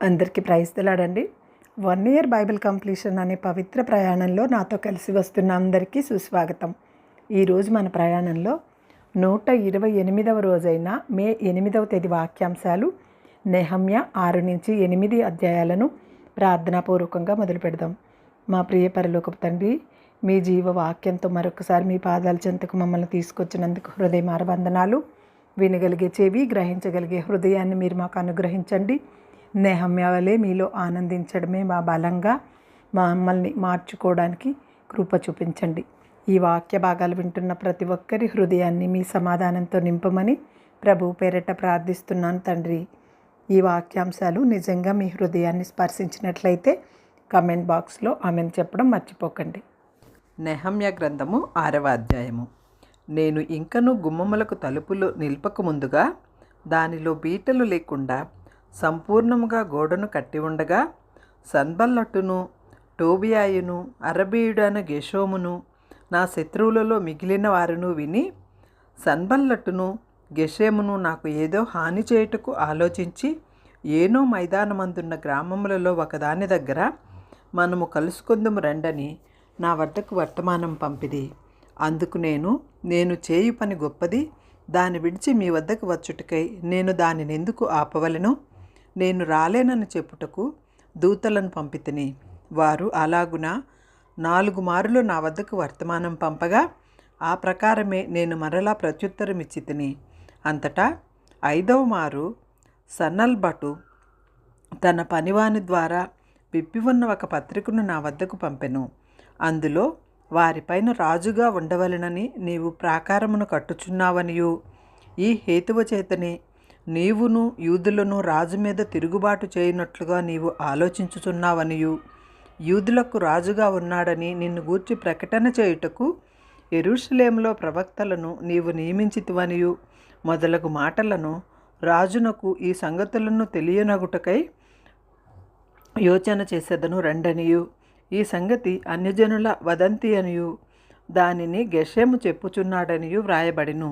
అందరికీ praise తెలాడండి. 1 year Bible completion అనే పవిత్ర ప్రయాణంలో నాతో కలిసి వస్తున్న అందరికీ సుస్వాగతం. ఈరోజు మన ప్రయాణంలో 128వ రోజైన మే 8వ తేదీ వాక్యాంశాలు నెహమ్యా 6-8 అధ్యాయాలను ప్రార్థనాపూర్వకంగా మొదలు పెడదాం. మా ప్రియ పరలోకపు తండ్రి, మీ జీవ వాక్యంతో మరొకసారి మీ పాదాల చెంతకు మమ్మల్ని తీసుకొచ్చినందుకు హృదయమార వందనాలు. వినగలిగే చెవి, గ్రహించగలిగే హృదయాన్ని మీరు మాకు అనుగ్రహించండి. నెహమ్యా వలె మీలో ఆనందించడమే మా బలంగా మమ్మల్ని మార్చుకోవడానికి కృప చూపించండి. ఈ వాక్య భాగాలు వింటున్న ప్రతి ఒక్కరి హృదయాన్ని మీ సమాధానంతో నింపమని ప్రభు పేరిట ప్రార్థిస్తున్నాను తండ్రి. ఈ వాక్యాంశాలు నిజంగా మీ హృదయాన్ని స్పర్శించినట్లయితే కమెంట్ బాక్స్లో ఆమెను చెప్పడం మర్చిపోకండి. నెహమ్యా గ్రంథము 6వ అధ్యాయము. నేను ఇంకను గుమ్మములకు తలుపులు నిల్పక ముందుగా దానిలో బీటలు లేకుండా సంపూర్ణముగా గోడను కట్టి ఉండగా సన్బల్లట్టును, టోబియాయును, అరబీయుడైన గెషోమును, నా శత్రువులలో మిగిలిన వారును విని, సన్బల్లట్టును గెషేమును నాకు ఏదో హాని చేయుటకు ఆలోచించి ఏనో మైదానమందున్న గ్రామములలో ఒకదాని దగ్గర మనము కలుసుకుందుము రండని నా వద్దకు వర్తమానం పంపిది. అందుకు నేను చేయు పని గొప్పది, దాన్ని విడిచి మీ వద్దకు వచ్చుటకై నేను దానిని ఎందుకు ఆపవలెను? నేను రాలేనని చెప్పుటకు దూతలను పంపితిని. వారు అలాగున 4 మారులు నా వద్దకు వర్తమానం పంపగా ఆ ప్రకారమే నేను మరలా ప్రత్యుత్తరం ఇచ్చి తిని. అంతటా 5వ మారు సన్నల్బటు తన పనివాని ద్వారా విప్పి ఉన్న ఒక పత్రికను నా వద్దకు పంపెను. అందులో వారిపైన రాజుగా ఉండవలెనని నీవు ప్రాకారమును కట్టుచున్నావనియు, ఈ హేతువు చేతనే నీవును యూదులను రాజు మీద తిరుగుబాటు చేయనట్లుగా నీవు ఆలోచించుచున్నావనియు, యూదులకు రాజుగా ఉన్నాడని నిన్ను గూర్చి ప్రకటన చేయుటకు యెరూషలేములో ప్రవక్తలను నీవు నియమించితివనియు మొదలగు మాటలను రాజునకు ఈ సంగతులను తెలియనగుటకై యోచన చేసేదను రండనియు, ఈ సంగతి అన్యజనుల వదంతి అనియు దానిని గెషెము చెప్పుచున్నాడనియు వ్రాయబడిను.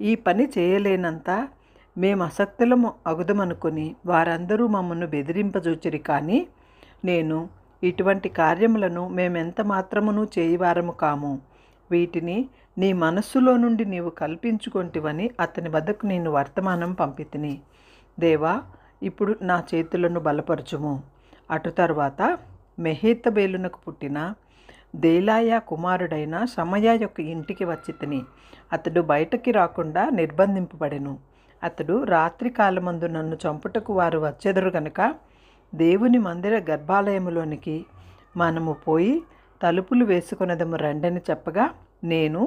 ఈ పని చేయలేనంత మేము అసక్తులము అగుదమనుకొని వారందరూ మమ్మను బెదిరింపజూచిరి. కానీ నేను ఇటువంటి కార్యములను మేమెంత మాత్రమును చేయవారము కాము. వీటిని నీ మనస్సులో నుండి నీవు కల్పించుకొంటివని అతని వద్దకు నేను వర్తమానం పంపితిని. దేవా, ఇప్పుడు నా చేతులను బలపరచుము. అటు తరువాత మెహేతబేలునకు పుట్టిన దేలాయా కుమారుడైన షమయా యొక్క ఇంటికి వచ్చి తిని. అతడు బయటకి రాకుండా నిర్బంధింపబడెను. అతడు రాత్రి కాలమందు నన్ను చంపుటకు వారు వచ్చెదరు గనుక దేవుని మందిర గర్భాలయములోనికి మనము పోయి తలుపులు వేసుకొనదము రండని చెప్పగా, నేను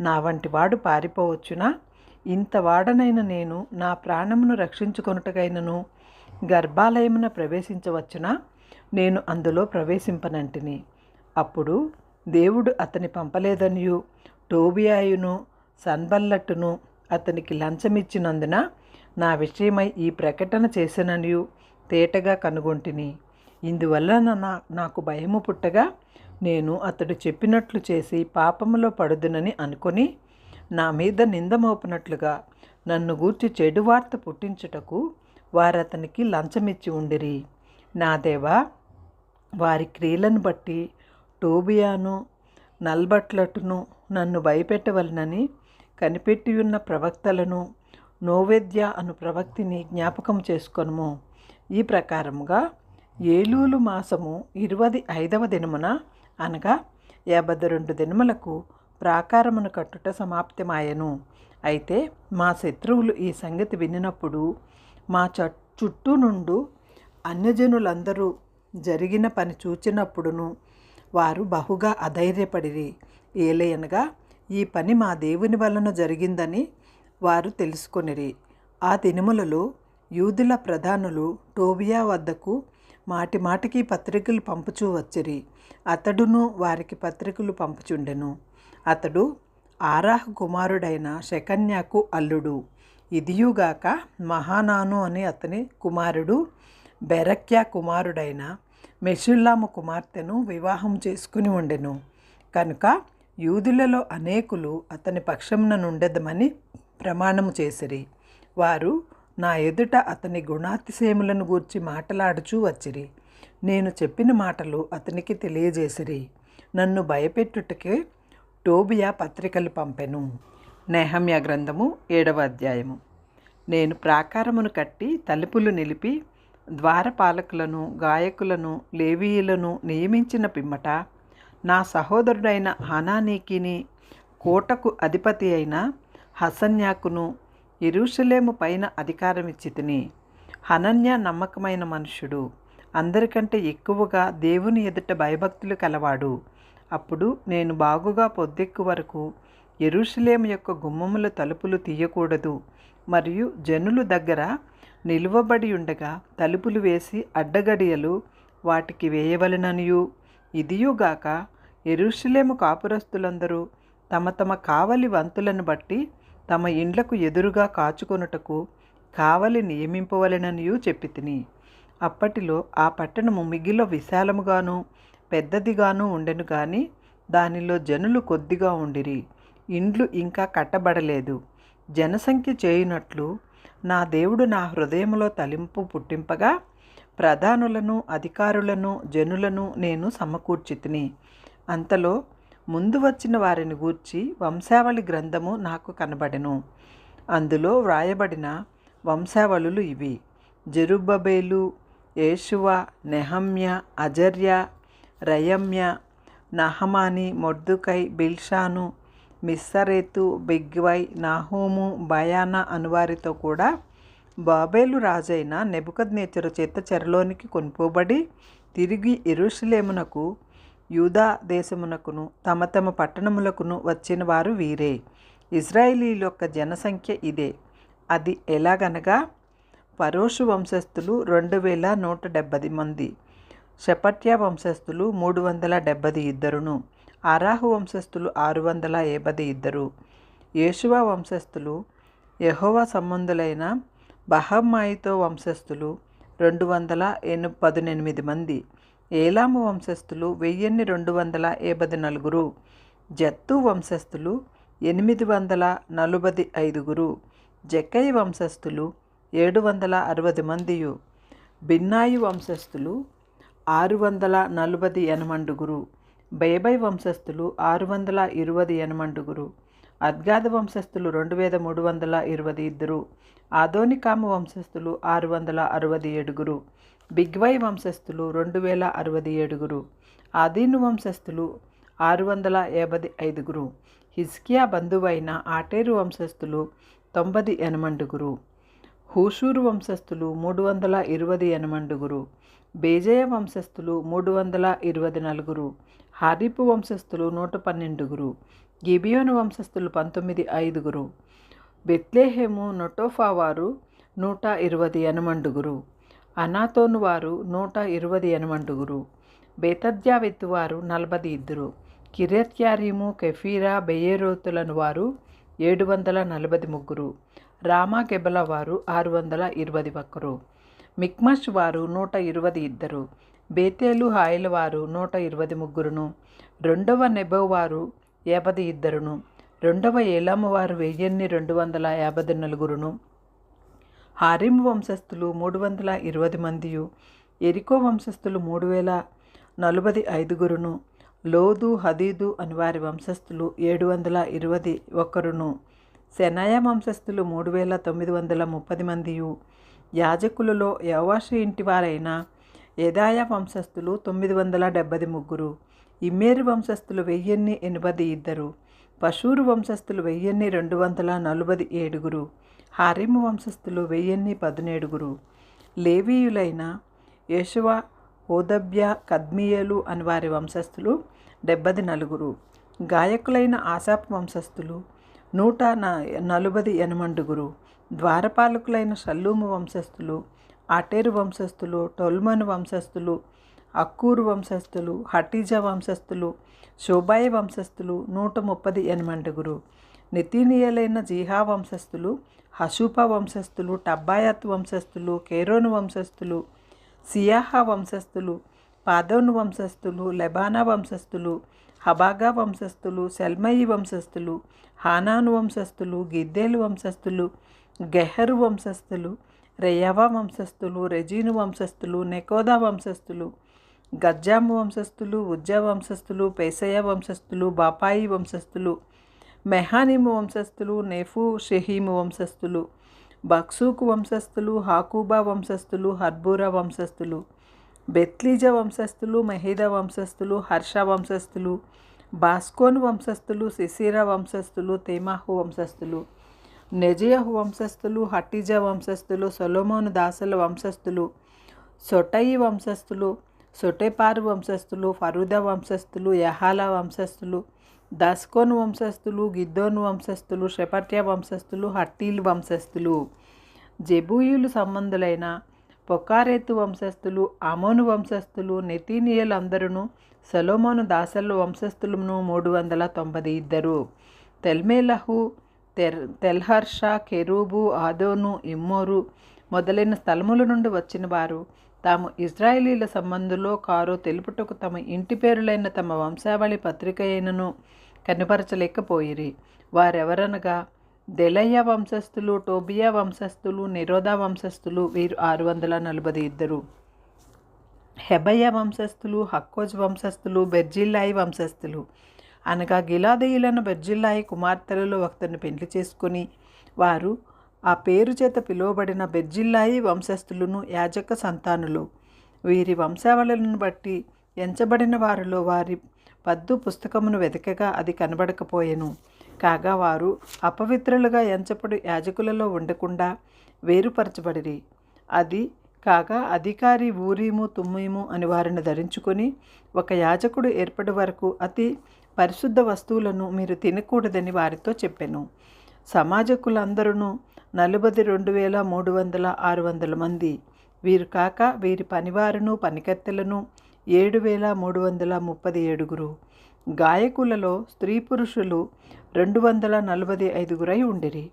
నా వంటి వాడు పారిపోవచ్చునా? ఇంత వాడనైన నేను నా ప్రాణమును రక్షించుకొనుటకైనను గర్భాలయమున ప్రవేశించవచ్చునా? నేను అందులో ప్రవేశింపనంటిని. అప్పుడు దేవుడు అతని పంపలేదనియు, టోబియాయును సన్బల్లట్టును అతనికి లంచమిచ్చినందున నా విషయమై ఈ ప్రకటన చేసిననియు తేటగా కనుగొంటిని. ఇందువల్ల నాకు భయము పుట్టగా నేను అతడు చెప్పినట్లు చేసి పాపములో పడుదునని అనుకొని నా మీద నిందమోపినట్లుగా నన్ను గూర్చి చెడు వార్త పుట్టించుటకు వారతనికి లంచమిచ్చి ఉండిరి. నా దేవా, వారి క్రియలను బట్టి టోబియాను నల్బట్లటును నన్ను భయపెట్టవలనని కనిపెట్టి ఉన్న ప్రవక్తలను నోవేద్య అను ప్రవక్తిని జ్ఞాపకం చేసుకొనుము. ఈ ప్రకారముగా ఏలూలు మాసము 25వ దినమున అనగా 52 దినములకు ప్రాకారమును కట్టుట సమాప్తమాయెను. అయితే మా శత్రువులు ఈ సంగతి వినినప్పుడు మా చుట్టూ నుండు అన్యజనులందరూ జరిగిన పని చూచినప్పుడును వారు బహుగా అధైర్యపడిరి. ఏలయనగా ఈ పని మా దేవుని వలన జరిగిందని వారు తెలుసుకొనిరి. ఆ దినములలో యూదుల ప్రధానులు టోబియా వద్దకు మాటిమాటికి పత్రికలు పంపుచూ వచ్చిరి. అతడును వారికి పత్రికలు పంపుచుండెను. అతడు ఆరాహు కుమారుడైన షెకన్యాకు అల్లుడు. ఇదియుగాక మహానాను అని అతని కుమారుడు బెరక్యా కుమారుడైన మెషుల్లాము కుమార్తెను వివాహం చేసుకుని ఉండెను. కనుక యూదులలో అనేకులు అతని పక్షమున నుండెదమని ప్రమాణము చేసిరి. వారు నా ఎదుట అతని గుణాతిశయములను గూర్చి మాటలాడుచూ వచ్చిరి. నేను చెప్పిన మాటలు అతనికి తెలియజేసిరి. నన్ను భయపెట్టుటకే టోబియా పత్రికలు పంపెను. నెహమ్యా గ్రంథము 7వ అధ్యాయము. నేను ప్రాకారమును కట్టి తలుపులు నిలిపి ద్వారపాలకులను, గాయకులను, లేవీయులను నియమించిన పిమ్మట నా సహోదరుడైన హనానీకిని, కోటకు అధిపతి అయిన హసన్యాకును యెరూషలేము పైన అధికారమిచ్చి తిని. హనన్య నమ్మకమైన మనుష్యుడు, అందరికంటే ఎక్కువగా దేవుని ఎదుట భయభక్తులు కలవాడు. అప్పుడు నేను బాగుగా పొద్దెక్కు వరకు యెరూషలేము యొక్క గుమ్మముల తలుపులు తీయకూడదు, మరియు జనులు దగ్గర నిలువబడి ఉండగా తలుపులు వేసి అడ్డగడియలు వాటికి వేయవలెననియు, ఇదియుగాక యెరూషలేము కాపురస్తులందరూ తమ తమ కావలి వంతులను బట్టి తమ ఇండ్లకు ఎదురుగా కాచుకొనుటకు కావలి నియమింపవలెననియు చెప్పి తిని. అప్పటిలో ఆ పట్టణము మిగిల విశాలముగాను పెద్దదిగాను ఉండెను గాని దానిలో జనులు కొద్దిగా ఉండిరి. ఇండ్లు ఇంకా కట్టబడలేదు. జనసంఖ్య చేయునట్లు నా దేవుడు నా హృదయములో తలింపు పుట్టింపగా ప్రధానులను, అధికారులను, జనులను నేను సమకూర్చితిని. అంతలో ముందు వచ్చిన వారిని గూర్చి వంశావళి గ్రంథము నాకు కనబడెను. అందులో వ్రాయబడిన వంశావళులు ఇవి: జెరుబ్బబేలు, యేషువ, నెహమ్య, అజర్య, రయమ్య, నహమాని, మొర్దుకై, బిల్షాను, మిస్సరేతు, బిగ్వై, నాహూము, బయానా అనువారితో కూడా బాబేలు రాజైన నెబుకద్నెజరు చేత చెరలోనికి కొనుపోబడి తిరిగి యెరూషలేమునకు, యూదా దేశమునకును తమ తమ పట్టణములకును వచ్చిన వారు వీరే. ఇశ్రాయేలీయుల యొక్క జనసంఖ్య ఇదే. అది ఎలాగనగా పరోషు వంశస్థులు 2170 మంది, షెపట్య వంశస్థులు 372, అరాహు వంశస్థులు 652, యేషువ వంశస్థులు యెహోవా సంబంధులైన బహమ్మాయితో వంశస్థులు 218 మంది, ఏలాము వంశస్థులు 1254, జత్తు వంశస్థులు 845, జక్కై వంశస్థులు 760 మందియు, బిన్నాయి వంశస్థులు 648, బేబై వంశస్థులు 628, అద్గాద వంశస్థులు 2322, ఆదోనికాము వంశస్థులు 667, బిగ్వై వంశస్థులు 2067, ఆదీను వంశస్థులు 655, హిజ్కియా బంధువైన ఆటేరు వంశస్థులు 98, హూషూరు వంశస్థులు 328, బేజయ వంశస్థులు 324, హారిపు వంశస్థులు 112, గిబియోను వంశస్థులు 19, బెత్లెహేము నొటోఫా వారు 128, అనాతోను వారు 128, బేతర్జావెత్తు వారు 42, కిర్యత్యారీము, కెఫీరా, బెయేరోతులను వారు 743, రామా గెబల వారు 621, మిక్మష్ వారు 122, బేతేలు హాయిల వారు 123, రెండవ నెబో వారు 52, రెండవ ఏలాము వారు 1254, హారిము వంశస్థులు 320 మందియు, ఎరికో వంశస్థులు 3045, లోదు, హదీదు అని వారి వంశస్థులు 721, శెనాయ వంశస్థులు 3930 మందియు, యాజకులలో యోవాషు ఇంటివారైన యెదాయా వంశస్థులు 973, ఇమ్మేరు వంశస్థులు 1082, పషూరు వంశస్థులు 1247, హారిము వంశస్థులు 1017, లేవీయులైన యేషువ, హోదబ్య, కద్మియేలు అని వారి వంశస్థులు 74, గాయకులైన ఆసాపు వంశస్థులు 148, ద్వారపాలకులైన షల్లూము వంశస్థులు, ఆటేరు వంశస్థులు, టొల్మను వంశస్థులు, అక్కూరు వంశస్థులు, హటీజ వంశస్థులు, శోబాయి వంశస్థులు 138, నెతీనియలైన జీహా వంశస్థులు, హషూప వంశస్థులు, టబ్బాయత్ వంశస్థులు, కేరోను వంశస్థులు, సియాహా వంశస్థులు, పాదోను వంశస్థులు, లెబానా వంశస్థులు, హబాగా వంశస్థులు, సెల్మయి వంశస్థులు, హానాను వంశస్థులు, గిద్దేలు వంశస్థులు, గెహరు వంశస్థులు, రెయవా వంశస్థులు, రెజీను వంశస్థులు, నెకోదా వంశస్థులు, గజ్జాము వంశస్థులు, ఉజ్జా వంశస్థులు, పేసయ వంశస్థులు, బాపాయి వంశస్థులు, మెహానిము వంశస్థులు, నెఫు షెహీము వంశస్థులు, బక్సూకు వంశస్థులు, హాకూబా వంశస్థులు, హర్బూరా వంశస్థులు, బెత్లీజ వంశస్థులు, మెహీద వంశస్థులు, హర్ష వంశస్థులు, బాస్కోను వంశస్థులు, సిసిరా వంశస్థులు, తేమాహు వంశస్థులు, నెజియహు వంశస్థులు, హటీజా వంశస్థులు, సొలొమోను దాసుల వంశస్థులు, సొటయి వంశస్థులు, సొటెపారు వంశస్థులు, ఫరూదా వంశస్థులు, యహాలా వంశస్థులు, దాస్కోను వంశస్థులు, గిద్దోను వంశస్థులు, షెపట్య వంశస్థులు, హట్టీలు వంశస్థులు, జెబూయులు సంబంధులైన పొకారేతు వంశస్థులు, అమోను వంశస్థులు, నెతీనియలు అందరూ సొలొమోను దాసల వంశస్థులను 392. తెల్మెలహు, తెల్హర్ష, కెరూబు, ఆదోను, ఇమ్మోరు మొదలైన స్థలముల నుండి వచ్చిన వారు తాము ఇజ్రాయేలీల సంబంధులో కారో తెలుపుటకు తమ ఇంటి పేరులైన తమ వంశావళి పత్రిక అయినను కనుపరచలేకపోయిరి. వారెవరనగా దెలయ్య వంశస్థులు, టోబియా వంశస్థులు, నిరోధా వంశస్థులు, వీరు 642. హెబయ్య వంశస్థులు, హక్కోజ్ వంశస్థులు, బెర్జిల్లాయి వంశస్థులు అనగా గిలాదీయులను బెర్జిల్లాయి కుమార్తెలలో ఒకరిని పెళ్లి చేసుకుని వారు ఆ పేరు చేత పిలువబడిన బెర్జిల్లాయి వంశస్థులను యాజక సంతానులు. వీరి వంశావళులను బట్టి ఎంచబడిన వారిలో వారి పద్దు పుస్తకమును వెతకగా అది కనబడకపోయెను. కాగా వారు అపవిత్రులుగా ఎంచబడి యాజకులలో ఉండకుండా వేరుపరచబడిరి. అది కాగా అధికారి ఊరీము తుమ్మీము అని వారిని ధరించుకొని ఒక యాజకుడు ఏర్పడి వరకు అతి పరిశుద్ధ వస్తువులను మీరు తినకూడదని వారితో చెప్పెను. సమాజకులందరూ 42,300 మంది. వీరు కాక వీరి పనివారును పనికత్తెలను 7,337. గాయకులలో స్త్రీ పురుషులు 245 ఉండిరి.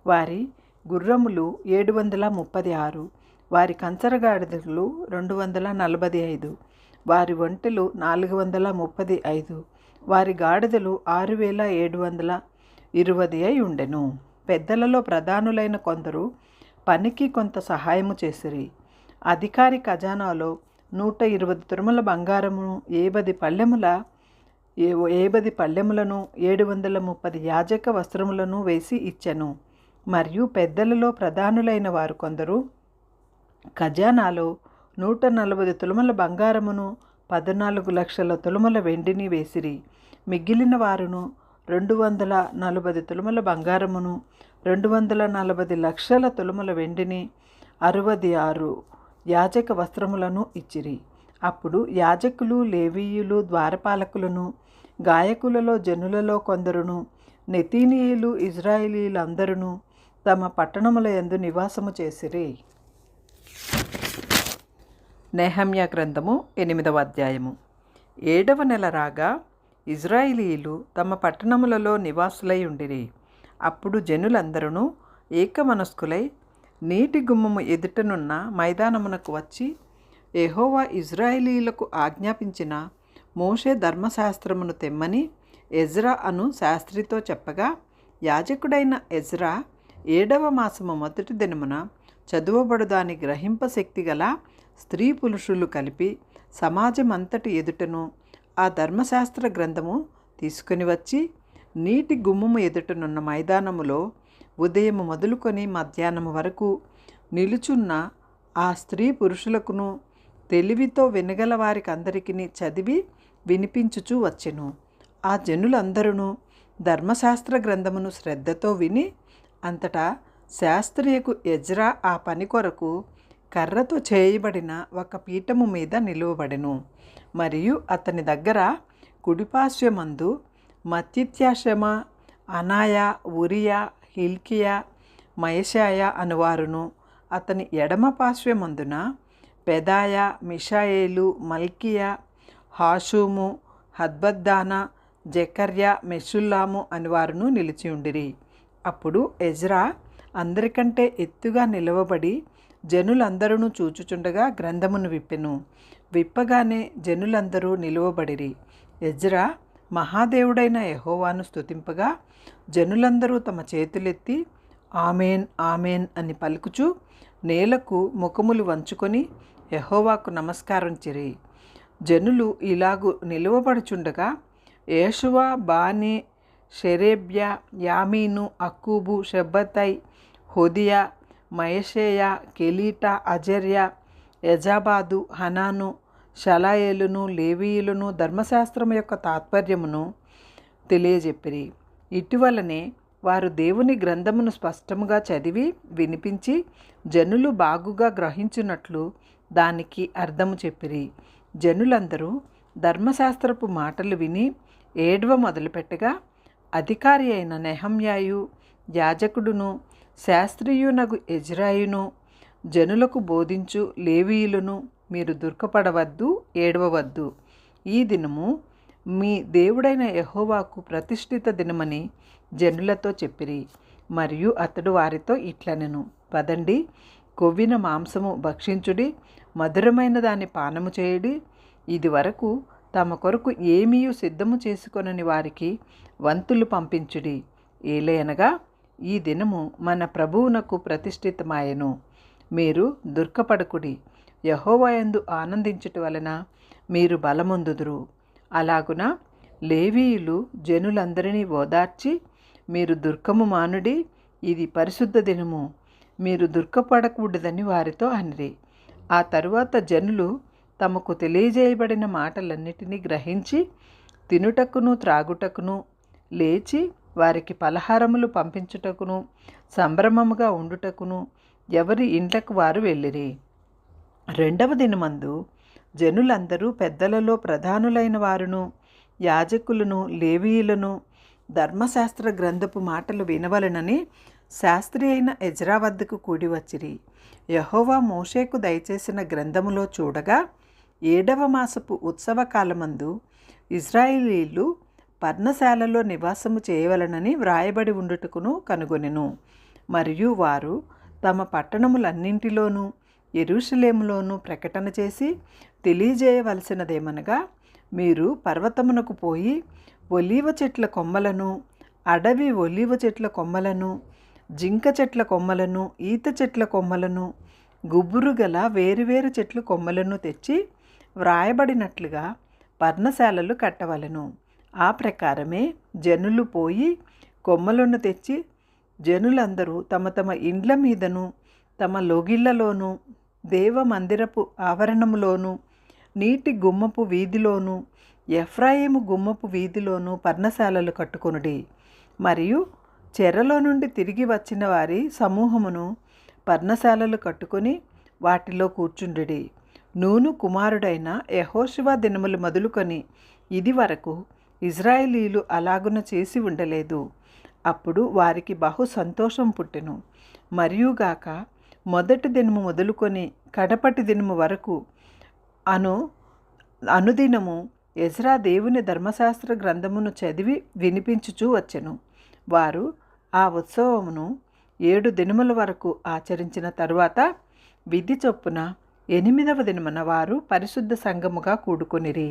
వారి గుర్రములు 736, వారి కంచరగాడిదలు 245, వారి ఒంటెలు 435, వారి గాడిదలు 6,720 అయి ఉండెను. పెద్దలలో ప్రధానులైన కొందరు పనికి కొంత సహాయము చేసిరి. అధికారి ఖజానాలో 120 తురుముల బంగారమును, 70 పళ్ళెములను, 730 యాజక వస్త్రములను వేసి ఇచ్చెను. మరియు పెద్దలలో ప్రధానులైన వారు కొందరు ఖజానాలో 140 తులముల బంగారమును, 14 లక్షల తులముల వెండిని వేసిరి. మిగిలిన వారును 240 తులముల బంగారమును, 240 లక్షల తులముల వెండిని, 66 యాజక వస్త్రములను ఇచ్చిరి. అప్పుడు యాజకులు, లేవీయులు, ద్వారపాలకులను, గాయకులలో జనులలో కొందరును, నెతీనీయులు, ఇజ్రాయేలీలందరూ తమ పట్టణముల యందు నివాసము చేసిరి. నెహమ్యా గ్రంథము 8వ అధ్యాయము. 7వ నెల రాగా ఇజ్రాయేలీయులు తమ పట్టణములలో నివాసులై ఉండిరి. అప్పుడు జనులందరూ ఏకమనస్కులై నీటి గుమ్మము ఎదుటనున్న మైదానమునకు వచ్చి యెహోవా ఇజ్రాయేలీయులకు ఆజ్ఞాపించిన మోషే ధర్మశాస్త్రమును తెమ్మని ఎజ్రా అను శాస్త్రితో చెప్పగా, యాజకుడైన ఎజ్రా 7వ మాసము మొదటి దినమున చదువబడు దాని గ్రహింప శక్తి గల స్త్రీ పురుషులు కలిపి సమాజమంతటి ఎదుటను ఆ ధర్మశాస్త్ర గ్రంథము తీసుకుని వచ్చి నీటి గుమ్మము ఎదుటనున్న మైదానములో ఉదయం మొదలుకొని మధ్యాహ్నం వరకు నిలుచున్న ఆ స్త్రీ పురుషులకును తెలివితో వినగల వారికి అందరికీ చదివి వినిపించుచూ వచ్చెను. ఆ జనులందరూ ధర్మశాస్త్ర గ్రంథమును శ్రద్ధతో విని అంతటా శాస్త్రియకు ఎజ్రా ఆ పని కొరకు కర్రతో చేయబడిన ఒక పీఠము మీద నిలువబడెను. మరియు అతని దగ్గర కుడిపార్శ్వమందు మత్తిత్యాషమ, అనాయా, ఉరియా, హిల్కియా, మయషాయ అనువారును, అతని ఎడమ పార్శ్వమందున పెదాయ, మిషాయేలు, మల్కియా, హాషుము, హద్బద్దానా, జెకర్యా, మెషుల్లాము అనువారును నిలిచి ఉండిరి. అప్పుడు ఎజ్రా అందరికంటే ఎత్తుగా నిలవబడి జనులందరూ చూచుచుండగా గ్రంథమును విప్పెను. విప్పగానే జనులందరూ నిలువబడిరి. ఎజ్రా మహాదేవుడైన యెహోవాను స్తుతింపగా జనులందరూ తమ చేతులెత్తి ఆమేన్ ఆమేన్ అని పలుకుచు నేలకు ముఖములు వంచుకొని యెహోవాకు నమస్కారించిరి. జనులు ఇలాగు నిలువబడుచుండగా యేషువ, బానీ, షెరేబ్యా, యామీను, అక్కూబు, షెబ్బతై, హోదియా, మయషేయ, కెలీటా, అజర్య, యజాబాదు, హనాను, షలాయేలును, లేవీయులను ధర్మశాస్త్రం యొక్క తాత్పర్యమును తెలియజెప్పిరి. ఇటీవలనే వారు దేవుని గ్రంథమును స్పష్టముగా చదివి వినిపించి జనులు బాగుగా గ్రహించున్నట్లు దానికి అర్థము చెప్పిరి. జనులందరూ ధర్మశాస్త్రపు మాటలు విని ఏడవ మొదలుపెట్టగా అధికారి అయిన నెహమ్యాయు, యాజకుడును, శాస్త్రీయునగు ఎజ్రాయును జనులకు బోధించు లేవీయులను మీరు దుఃఖపడవద్దు, ఏడవవద్దు. ఈ దినము మీ దేవుడైన యెహోవాకు ప్రతిష్ఠిత దినమని జనులతో చెప్పిరి. మరియు అతడు వారితో ఇట్లనెను, పదండి, కొవ్విన మాంసము భక్షించుడి, మధురమైన దాన్ని పానము చేయుడి. ఇది వరకు తమ కొరకు ఏమీయూ సిద్ధము చేసుకొనని వారికి వంతులు పంపించుడి. ఏలయనగా ఈ దినము మన ప్రభువునకు ప్రతిష్ఠితమాయెను. మీరు దుఃఖపడకుడి, యెహోవాయందు ఆనందించుట వలన మీరు బలమొందుదురు. అలాగున లేవీయులు జనులందరినీ ఓదార్చి మీరు దుఃఖము మానుడి, ఇది పరిశుద్ధ దినము, మీరు దుఃఖపడకూడదని వారితో అనిరి. ఆ తరువాత జనులు తమకు తెలియజేయబడిన మాటలన్నిటినీ గ్రహించి తినుటకును త్రాగుటకును లేచి వారికి పలహారములు పంపించుటకును సంభ్రమముగా ఉండుటకును ఎవరి ఇంట్లకు వారు వెళ్ళిరి. రెండవ దినమందు జనులందరూ పెద్దలలో ప్రధానులైన వారును యాజకులను లేవీయులను ధర్మశాస్త్ర గ్రంథపు మాటలు వినవలనని శాస్త్రి అయిన ఎజ్రా వద్దకు కూడి వచ్చిరి. యెహోవా మోషేకు దయచేసిన గ్రంథములో చూడగా 7వ మాసపు ఉత్సవ కాలమందు ఇశ్రాయేలీయులు పర్ణశాలలో నివాసము చేయవలనని వ్రాయబడి ఉండుటకును కనుగొనెను. మరియు వారు తమ పట్టణములన్నింటిలోనూ యెరూషలేములోనూ ప్రకటన చేసి తెలియజేయవలసినదేమనగా, మీరు పర్వతమునకు పోయి ఒలీవ చెట్ల కొమ్మలను, అడవి ఒలీవ చెట్ల కొమ్మలను, జింక చెట్ల కొమ్మలను, ఈత చెట్ల కొమ్మలను, గుబురు గల వేరువేరు చెట్ల కొమ్మలను తెచ్చి వ్రాయబడినట్లుగా పర్ణశాలలు కట్టవలెను. ఆ ప్రకారమే జనులు పోయి కొమ్మలను తెచ్చి జనులందరూ తమ తమ ఇండ్ల మీదను తమ లోగిళ్లలోనూ దేవ మందిరపు ఆవరణములోను నీటి గుమ్మపు వీధిలోను ఎఫ్రాయిము గుమ్మపు వీధిలోను పర్ణశాలలు కట్టుకొనుడి. మరియు చెరలో నుండి తిరిగి వచ్చిన వారి సమూహమును పర్ణశాలలు కట్టుకొని వాటిలో కూర్చుండుడి. నూను కుమారుడైన యెహోషువ దినములు మొదలుకొని ఇది వరకు ఇశ్రాయేలీయులు అలాగున చేసి ఉండలేదు. అప్పుడు వారికి బహు సంతోషం పుట్టెను. మరియుగాక మొదటి దినము మొదలుకొని కడపటి దినము వరకు అనుదినము ఎజ్రా దేవుని ధర్మశాస్త్ర గ్రంథమును చదివి వినిపించుచూ వచ్చెను. వారు ఆ ఉత్సవమును 7 దినముల వరకు ఆచరించిన తరువాత విధి చొప్పున 8వ దినమున వారు పరిశుద్ధ సంఘముగా కూడుకొనిరి.